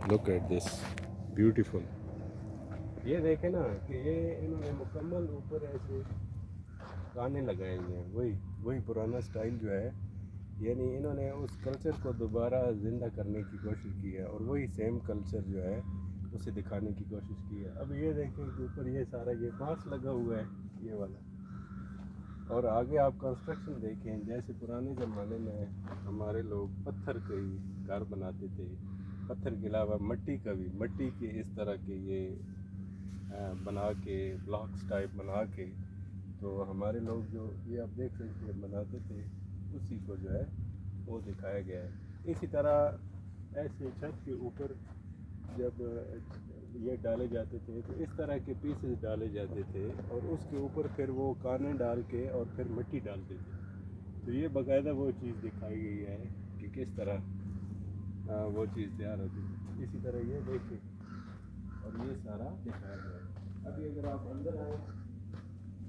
Look at this beautiful. ये देखें ना कि ये इन्होंने मुकम्मल ऊपर ऐसे गाने लगाए हुए हैं, वही वही पुराना स्टाइल जो है, यानी इन्होंने उस कल्चर को दोबारा ज़िंदा करने की कोशिश की है और वही सेम कल्चर जो है उसे दिखाने की कोशिश की है। अब ये देखें कि ऊपर ये सारा ये बांस लगा हुआ है, ये वाला। और आगे आप कंस्ट्रक्शन देखें, जैसे पुराने ज़माने में हमारे लोग पत्थर के ही घर बनाते थे, पत्थर के अलावा मट्टी का भी, मट्टी के इस तरह के ये बना के ब्लॉक्स टाइप बना के, तो हमारे लोग जो ये आप देख सकते हैं बनाते थे, उसी को जो है वो दिखाया गया है। इसी तरह ऐसे छत के ऊपर जब ये डाले जाते थे तो इस तरह के पीसेस डाले जाते थे और उसके ऊपर फिर वो काने डाल के और फिर मिट्टी डालते थे। तो ये बाकायदा वो चीज़ दिखाई गई है कि किस तरह वो चीज़ तैयार होती थी। इसी तरह ये देखें और ये सारा दिखाया गया है। अभी अगर आप अंदर आए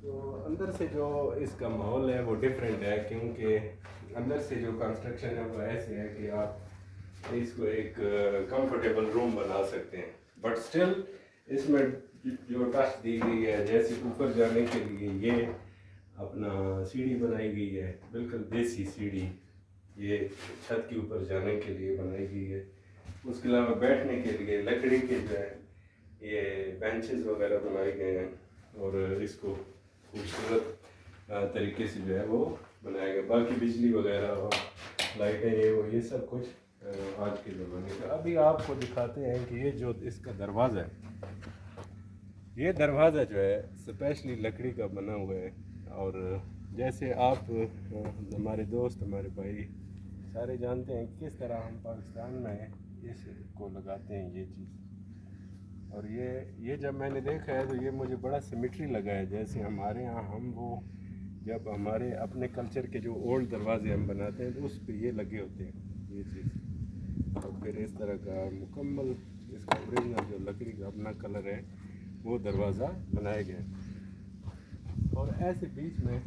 तो अंदर से जो इसका माहौल है वो डिफरेंट है, क्योंकि अंदर से जो कंस्ट्रक्शन है वो ऐसे है कि आप इसको एक कंफर्टेबल रूम बना सकते हैं, बट स्टिल इसमें जो टच दी गई है, जैसे ऊपर जाने के लिए ये अपना सीढ़ी बनाई गई है, बिल्कुल देसी सीढ़ी, ये छत के ऊपर जाने के लिए बनाई गई है। उसके अलावा बैठने के लिए लकड़ी के जो है ये बेंचेस वगैरह बनाए गए हैं और इसको खूबसूरत तरीके से जो है वो बनाया गया। बाकी बिजली वगैरह और लाइटें ये वो ये सब कुछ आज के ज़माने का। अभी आपको दिखाते हैं कि ये जो इसका दरवाज़ा है, ये दरवाज़ा जो है स्पेशली लकड़ी का बना हुआ है। और जैसे आप हमारे दोस्त हमारे भाई सारे जानते हैं किस तरह हम पाकिस्तान में इसको लगाते हैं ये चीज़। और ये जब मैंने देखा है तो ये मुझे बड़ा सिमेट्री लगा है, जैसे हमारे यहाँ हम वो जब हमारे अपने कल्चर के जो ओल्ड दरवाजे हम बनाते हैं तो उस पर ये लगे होते हैं ये चीज़। और फिर इस तरह का मुकम्मल इसका ओरिजिनल जो लकड़ी का अपना कलर है वो दरवाज़ा बनाया गया। और ऐसे बीच में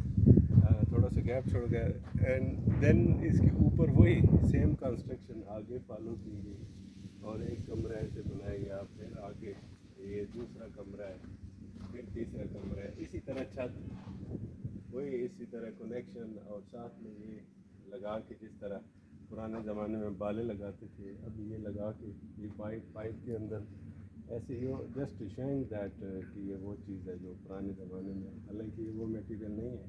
थोड़ा सा गैप छोड़ गया एंड देन इसके ऊपर वही सेम कंस्ट्रक्शन आगे फॉलो की गई और एक कमरा ऐसे बनाया गया, फिर आगे ये दूसरा कमरा है, फिर तीसरा कमरा है, इसी तरह छत वही इसी तरह कनेक्शन और साथ में ये लगा के जिस तरह पुराने ज़माने में बाले लगाते थे, अब ये लगा के ये पाइप के अंदर ऐसे ही जस्ट शोइंग दैट कि ये वो चीज़ है जो पुराने ज़माने में, हालांकि ये वो मटेरियल नहीं है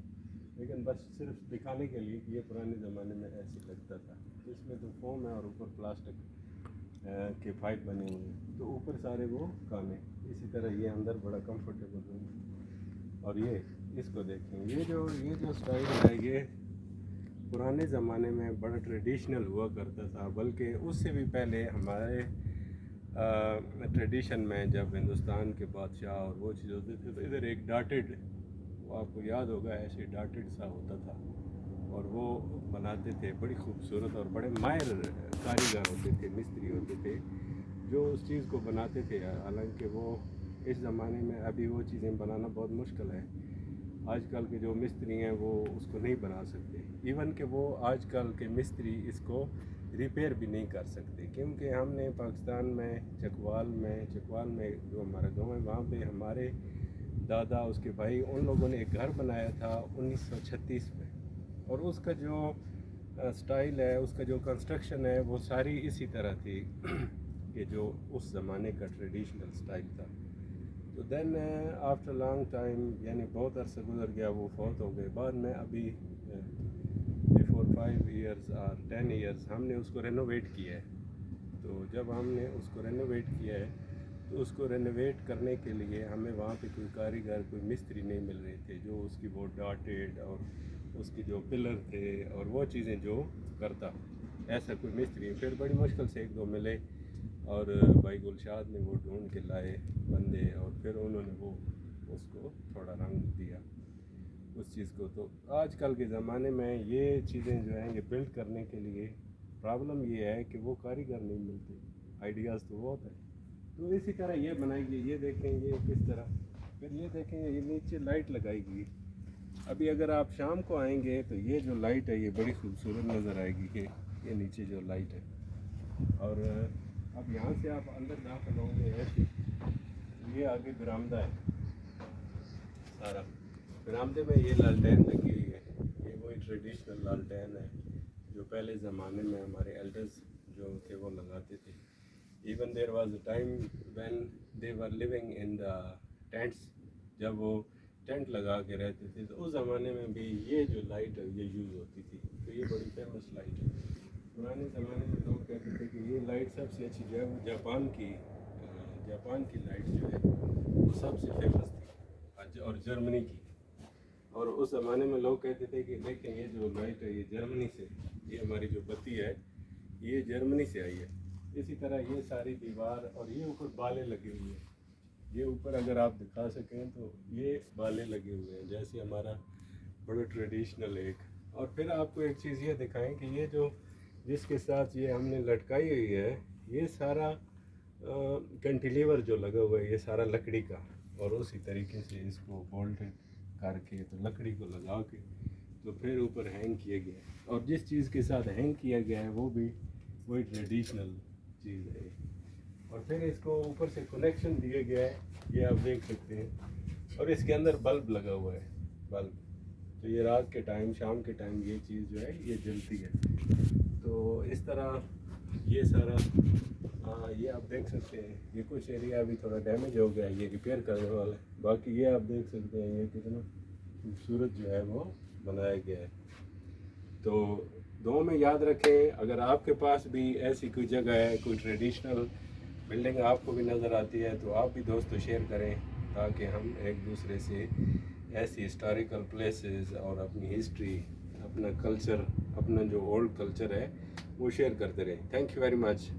लेकिन बस सिर्फ दिखाने के लिए कि ये पुराने ज़माने में ऐसे लगता था। इसमें तो फोम है और ऊपर प्लास्टिक के पाइप बने हुए हैं, तो ऊपर सारे वो काने। इसी तरह ये अंदर बड़ा कंफर्टेबल रूम। और ये इसको देखें, ये जो स्टाइल है ये पुराने ज़माने में बड़ा ट्रेडिशनल हुआ करता था, बल्कि उससे भी पहले हमारे ट्रेडिशन में जब हिंदुस्तान के बादशाह और वो चीज़ होते थे तो इधर एक डाटेड, वो आपको याद होगा ऐसे डाटेड सा होता था और वो बनाते थे, बड़ी खूबसूरत और बड़े माहिर कारीगर होते थे, मिस्त्री होते थे जो उस चीज़ को बनाते थे। हालांकि वो इस ज़माने में अभी वो चीज़ें बनाना बहुत मुश्किल है, आजकल के जो मिस्त्री हैं वो उसको नहीं बना सकते, इवन कि वो आजकल के मिस्त्री इसको रिपेयर भी नहीं कर सकते, क्योंकि हमने पाकिस्तान में चकवाल में जो हमारा गांव है वहाँ पे हमारे दादा उसके भाई उन लोगों ने एक घर बनाया था 1936 में, और उसका जो स्टाइल है, उसका जो कंस्ट्रक्शन है वो सारी इसी तरह थी कि जो उस ज़माने का ट्रेडिशनल स्टाइल था। तो देन आफ्टर लॉन्ग टाइम, यानी बहुत अरसा गुजर गया, वो फौत हो गए। बाद में अभी बिफोर 5 ईयर्स और 10 ईयर्स हमने उसको रेनोवेट किया है। तो जब हमने उसको रेनोवेट किया है तो उसको रेनोवेट करने के लिए हमें वहाँ पे कोई कारीगर, कोई मिस्त्री नहीं मिल रहे थे जो उसकी वो डॉटेड और उसके जो पिलर थे और वो चीज़ें जो करता, ऐसा कोई मिस्त्री फिर बड़ी मुश्किल से एक दो मिले और भाई गुलशाद ने वो ढूंढ के लाए बंदे और फिर उन्होंने वो उसको थोड़ा रंग दिया उस चीज़ को। तो आजकल के ज़माने में ये चीज़ें जो हैं ये बिल्ड करने के लिए प्रॉब्लम ये है कि वो कारीगर नहीं मिलते, आइडियाज़ तो बहुत है। तो इसी तरह ये बनाएगी, ये देखें ये किस तरह, फिर ये देखें ये नीचे लाइट लगाएगी। अभी अगर आप शाम को आएंगे तो ये जो लाइट है ये बड़ी खूबसूरत नज़र आएगी कि ये नीचे जो लाइट है। और अब यहाँ से आप अंदर दाखिल होंगे ऐसे, ये आगे बरामदा है सारा। बरामदे में ये लालटेन लगी हुई है, ये वही ट्रेडिशनल लालटेन है जो पहले ज़माने में हमारे एल्डर्स जो थे वो लगाते थे। Even there was a time when they were living in the tents, जब वो टेंट लगा के रहते थे तो उस ज़माने में भी ये जो लाइट है ये यूज़ होती थी। तो ये बड़ी फेमस लाइट है। पुराने ज़माने में लोग कहते थे कि ये लाइट सबसे अच्छी जो है वो जापान की लाइट जो है वो सबसे फेमस थी, और जर्मनी की। और उस ज़माने में लोग कहते थे कि देखें ये जो लाइट है ये जर्मनी से, ये हमारी जो बत्ती है ये जर्मनी से आई है। इसी तरह ये सारी दीवार और ये ऊपर बाले लगे हुए हैं, ये ऊपर अगर आप दिखा सकें तो ये बाले लगे हुए हैं जैसे हमारा बड़ा ट्रेडिशनल एक। और फिर आपको एक चीज़ ये दिखाएं कि ये जो जिसके साथ ये हमने लटकाई हुई है ये सारा कैंटिलीवर जो लगा हुआ है ये सारा लकड़ी का, और उसी तरीके से इसको बोल्ट करके तो लकड़ी को लगा के तो फिर ऊपर हैंग किया गया है। और जिस चीज़ के साथ हैंग किया गया है वो भी वही ट्रेडिशनल चीज़ है। और फिर इसको ऊपर से कनेक्शन दिया गया है, ये आप देख सकते हैं। और इसके अंदर बल्ब लगा हुआ है, बल्ब, तो ये रात के टाइम शाम के टाइम ये चीज़ जो है ये जलती है। तो इस तरह ये सारा ये आप देख सकते हैं। ये कुछ एरिया अभी थोड़ा डैमेज हो गया है, ये रिपेयर करने वाला है। बाकी ये आप देख सकते हैं ये कितना खूबसूरत जो है वो बनाया गया है। तो दो में याद रखें, अगर आपके पास भी ऐसी कोई जगह है, कोई ट्रेडिशनल बिल्डिंग आपको भी नज़र आती है तो आप भी दोस्तों शेयर करें, ताकि हम एक दूसरे से ऐसी हिस्टोरिकल प्लेसेस और अपनी हिस्ट्री, अपना कल्चर, अपना जो ओल्ड कल्चर है वो शेयर करते रहें। Thank you very much.